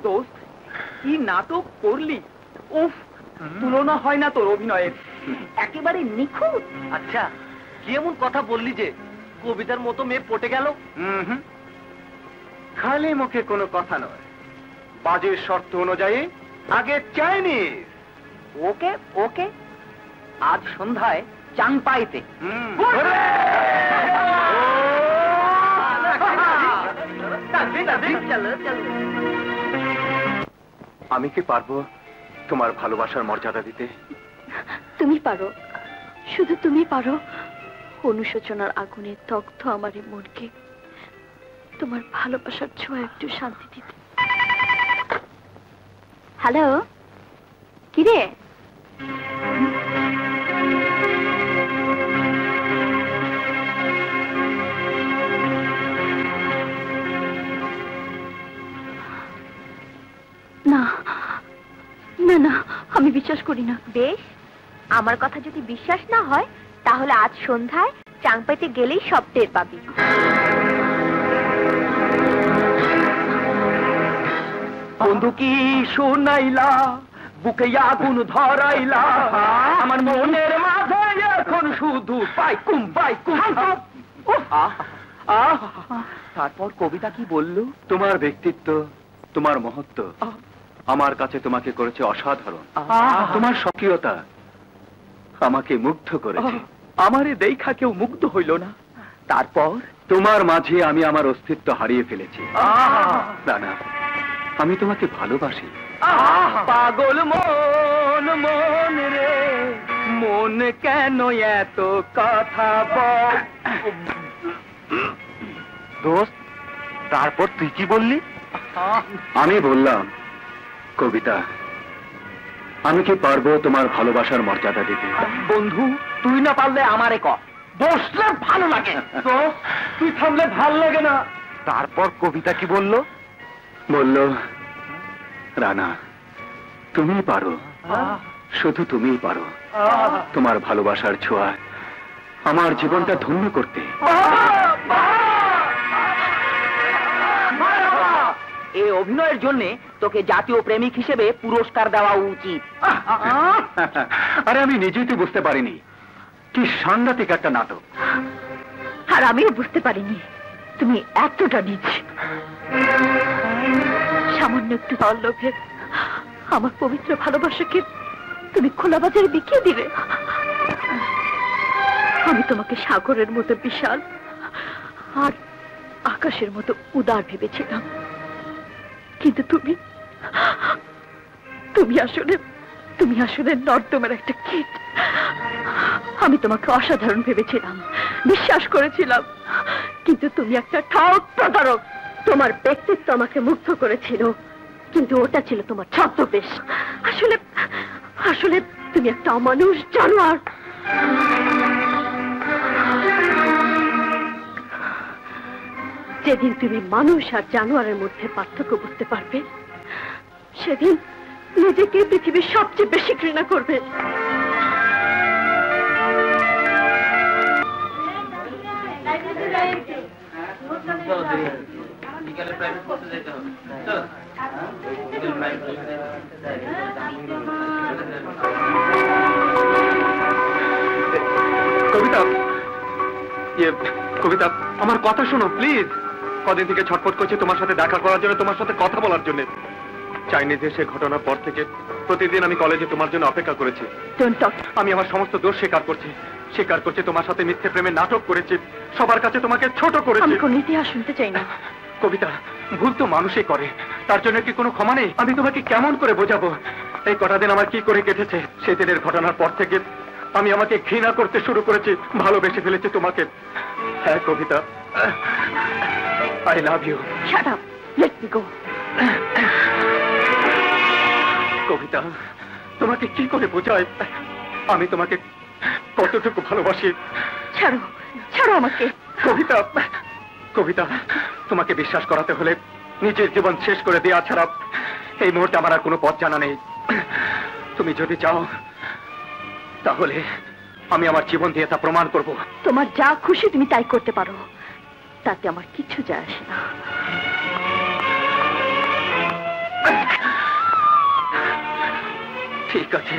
দোস্ত কি নাটক করলি, উফ তুলনা হয় না তোর অভিনয়ের, একেবারে নিখুঁত। আচ্ছা কি এমন কথা বললি যে কবিতার মতো মেয়ে পটে গেল? খালি মুখে কোনো কথা নয়, বাজের শর্ত অনুযায়ী আগে চাইনিজ। ওকে ওকে, আজ সন্ধ্যায় চাংপাইতে। আমি কি পারবো তোমার ভালোবাসার মর্যাদা দিতে? তুমি পারো, শুধু তুমি পারো অনুশোচনার আগুনে দগ্ধ আমার এই মনকে তোমার ভালোবাসার ছোঁয়া একটু শান্তি দিতে। হ্যালো, কিরে? না না না, আমি বিশ্বাস করি না। বেশ, আমার কথা যদি বিশ্বাস না হয় তাহলে আজ সন্ধ্যায় চাংপাইতে গেলেই সব টের পাবি। বন্ধু কি শোনাইলা, বুকে আগুন ধরাইলা, আমার মনের মাঝে এখন শুধু পাইকুম পাইকুম। তারপর কবিতা কি বললো? তোমার ব্যক্তিত্ব, তোমার মহত্ব আমার কাছে তোমাকে করেছে অসাধারণ। তোমার স্বকীয়তা আমাকে মুগ্ধ করেছে। আমারে দেখা কেউ মুগ্ধ হইল না। তারপর তোমার মাঝে আমি আমার অস্তিত্ব হারিয়ে ফেলেছি। না, আমি তোমাকে ভালোবাসি। পাগল মন মন রে, মন কেন এত কথা বল? দোস্ত, তারপর তুই কি বললি? আমি বললাম, কবিতা, আমি কি পারবো তোমার ভালোবাসার মর্যাদা দিতে? বন্ধু, তুই না পারলে আমারে কর, বসলে ভালো লাগে। তুই থামলে ভাল লাগে না। তারপর কবিতা কি বলল? বলল, রানা, তুমি পারো, শুধু তুমিই পারো তোমার ভালোবাসার ছোঁয়া আমার জীবনটা ধন্য করতে। এই অভিনয়ের জন্য তোকে জাতীয় প্রেমিক হিসেবে পুরস্কার দেওয়া উচিত। আরে আমি নিজেই তো বুঝতে পারিনি কি সাংঘাতিক একটা নাটক। আর আমিও বুঝতে পারিনি তুমি এতটা নিচ। সামান্য একটু লোভে আমার পবিত্র ভালোবাসাকে তুমি খোলা বাজারে বিকিয়ে দিলে। আমি তোমাকে সাগরের মতো বিশাল আর আকাশের মতো উদার ভেবেছিলাম, কিন্তু তুমি আসলে নর্দমের একটা কীট। আমি তোমাকে অসাধারণ ভেবেছিলাম, বিশ্বাস করেছিলাম, কিন্তু তুমি একটা ঠক প্রতারক। তোমার ব্যক্তিত্ব আমাকে মুগ্ধ করেছিল, কিন্তু ওটা ছিল তোমার ছদ্মবেশ। আসলে তুমি একটা অমানুষ জানোয়ার। যেদিন তুমি মানুষ আর জানোয়ারের মধ্যে পার্থক্য বুঝতে পারবে, সেদিন নিজেকে পৃথিবীর সবচেয়ে বেশি ঘৃণা করবে। কবিতা, কবিতা, আমার কথা শোনো প্লিজ। কদিন থেকে ছটফট করছি তোমার সাথে দেখা করার জন্য, তোমার সাথে কথা বলার জন্য। চাইনিজের সে ঘটনার পর থেকে প্রতিদিন আমি কলেজে তোমার জন্য অপেক্ষা করেছি। আমি আমার সমস্ত দোষ স্বীকার করছি, তোমার সাথে মিথ্যে প্রেমের নাটক করেছি, সবার কাছে তোমাকে ছোট করেছি। আমি কোনো ইতিহাস শুনতে চাই না। কবিতা, ভুল তো মানুষই করে, তার জন্য কি কোনো ক্ষমা নেই? আমি তোমাকে কেমন করে বোঝাবো এই কটা দিন আমার কি করে কেটেছে? সেদিনের ঘটনার পর থেকে আমি আমাকে ঘৃণা করতে শুরু করেছি, ভালোবেসে ফেলেছি তোমাকে। হ্যাঁ কবিতা, I love you. Shut up. Let me go. কবিতা, তোমাকে কি করে বোঝাই আমি তোমাকে কতটুকু ভালোবাসি? ছাড়ো, ছাড়ো আমাকে। কবিতা, তোমাকে বিশ্বাস করাতে হলে নিজের জীবন শেষ করে দেওয়া ছাড়া এই মুহূর্তে আমার আর কোনো পথ জানা নেই। তুমি যদি চাও তাহলে আমি আমার জীবন দিয়ে তা প্রমাণ করব। তোমার যা খুশি তুমি তাই করতে পারো, তাতে আমার কিছু যায় আসে না। ঠিক আছে।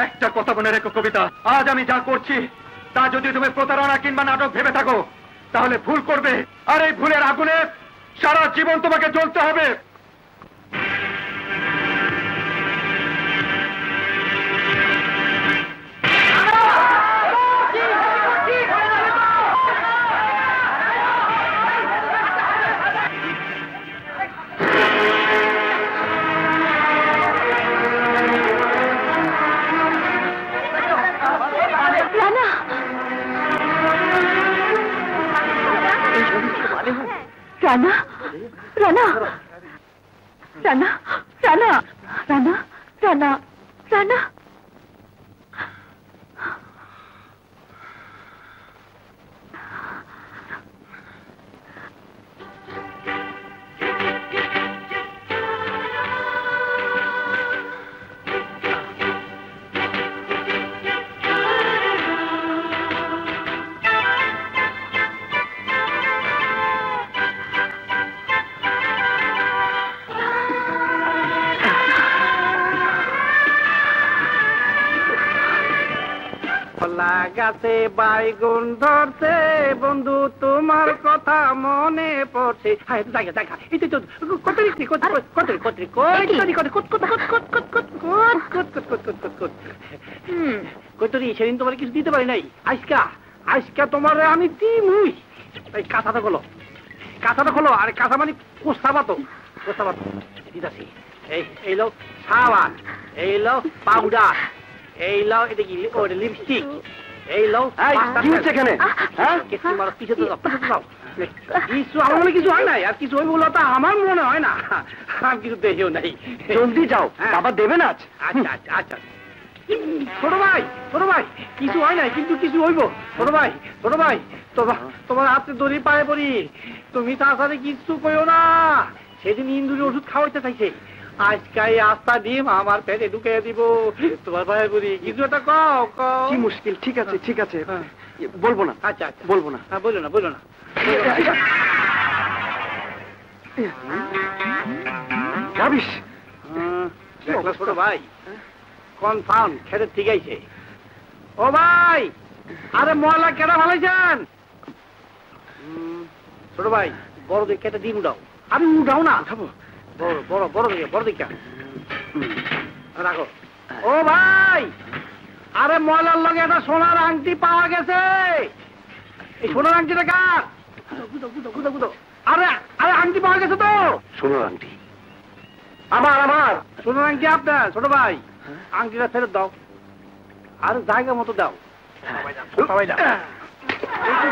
একটা কথা মনে রেখো কবিতা, আজ আমি যা করছি তা যদি তুমি প্রতারণা কিংবা নাটক ভেবে থাকো তাহলে ভুল করবে, আর এই ভুলের আগুনে সারা জীবন তোমাকে জ্বলতে হবে। রানা, রানা, রানা, রানা, রানা, রানা, রানা। গাছে বাইগুন ধরছে বন্ধু তোমার কথা মনে পড়ছে। সেদিন তোমার কিছু দিতে পারি নাই, আজকা তোমার আমি দিমুই। এই কাঁথাটা খোলো, কাঁথাটা খোলো। আরে কাঁথা মানে কোস্তাবাতো, কোস্তাবাতো দিতাছি। এই লো সাবান, এই লো পাউডার, এই লাও এটা কি ওটা লিপস্টিক, এই লাও এখানে কিছু আমার মনে কিছু হয় নাই, আর কিছু হইব বলে তো আমার মনে হয় না। আমি কিছু দেখেও নাই। জলদি যাও, বাবা দেবে না। আচ্ছা আচ্ছা আচ্ছা ছোট ভাই, ছোট ভাই কিছু হয় নাই কিন্তু কিছু হইব। ছোট ভাই, ছোট ভাই তোমার হাতে দড়ি পায়ে পড়ি, তুমি তার সাথে কিছু কইও না। সেদিন ইন্দুরি ওষুধ খাওয়াইতে চাইছে, আজকাই আস্তা ডিম আমার পেটে ঢুকে দিব। তোমার ভাই বলি কিছু একটা কও। কি মুশকিল? ঠিক আছে ঠিক আছে, বলবো না। আচ্ছা আচ্ছা বলবো না। হ্যাঁ বলো না, বলো না। যাবিস ছোট ভাই কনফার্ম খেতে ঠিক আছে। ও ভাই, আরে ময়লা কেটে ভালাইছেন? ছোট ভাই বড় দিকে কেটে ডিম উঠাও। আমি উঠাও না, বড় বড় বড় দিকে, বড় দিকে রাখো। ও ভাই, আরে ময়লার লগে একটা সোনার আংটি পাওয়া গেছে। এই সোনার আংটিটা কার? আরে আরে আংটি পাওয়া গেছে তো। সোনার আংটি আমার, আমার সোনার আংটি আপনার। ছোট ভাই আংটিটা ফেরত দাও, আর জায়গা মতো দাও।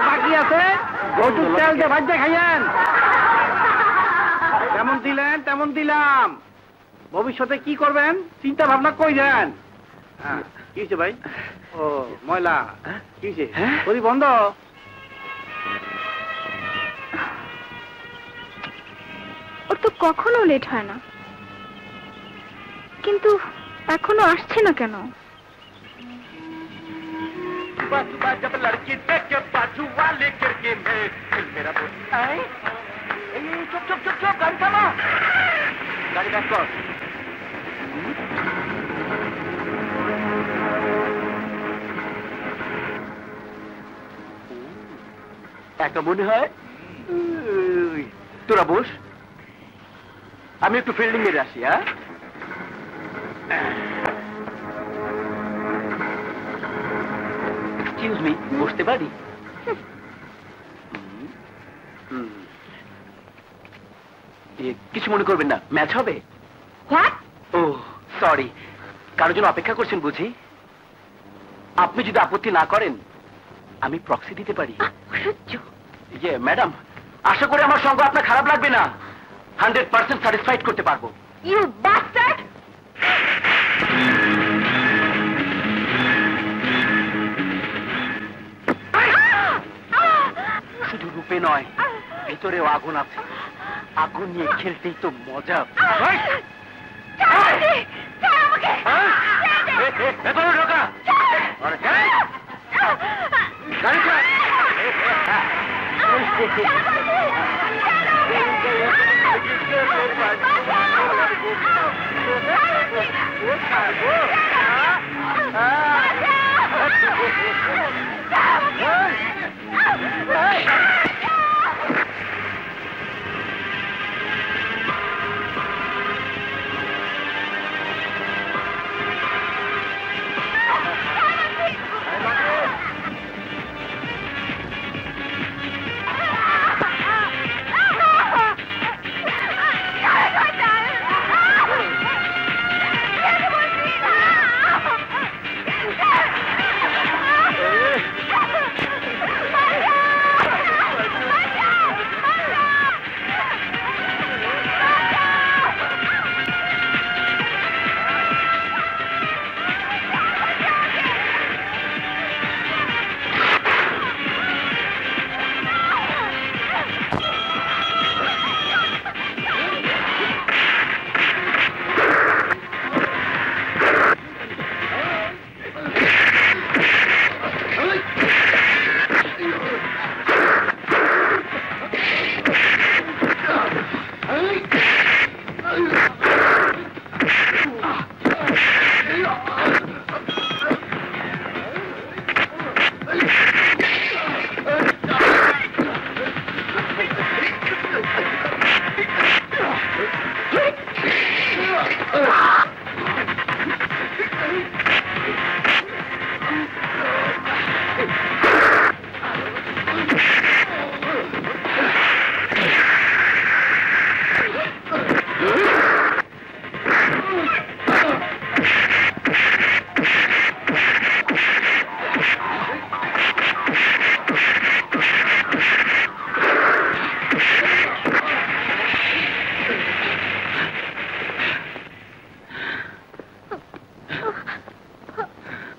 বাকি আছে তেল দিয়ে ভাজতে খাইয়েন। যেমন দিলেন তেমন দিলাম। ভবিষ্যতে কি করবেন চিন্তা ভাবনা কইলেন। কি হয়েছে ভাই? ও ময়লা কি হয়েছে? ওই বন্ধ। ওর তো কখনো লেট হয় না, কিন্তু এখনো আসছে না কেন? जब लड़की देखे बाजू वाले करके मेरा चुप चुप चुप चुप गाड़ी थामा, गाड़ी बैक कर। একটা মনে হয় তোরা বস, আমি একটু ফিল্ডিং এর আসি। হ্যাঁ এক্সকিউজ মি, বসতে পারি? কিছু মনে করবেন না, ম্যাচ হবে। ও সরি, কারোর জন্য অপেক্ষা করছেন বুঝি? আপনি যদি আপত্তি না করেন আমি প্রক্সি দিতে পারি। ইয়ে ম্যাডাম, আশা করি আমার সঙ্গ আপনার খারাপ লাগবে না। 100% স্যাটিসফাইড করতে পারবো। You bastard! শুধু রূপে নয়, ভিতরেও আগুন আছে। আগুন নিয়ে খেলতেই তো মজা। ভেতরে ঢোকা। গাড়ি চালা।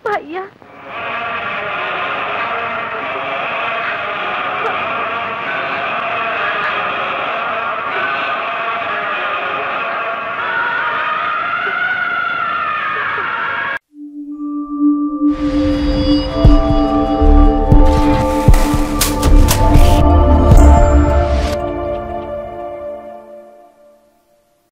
ভাইয়া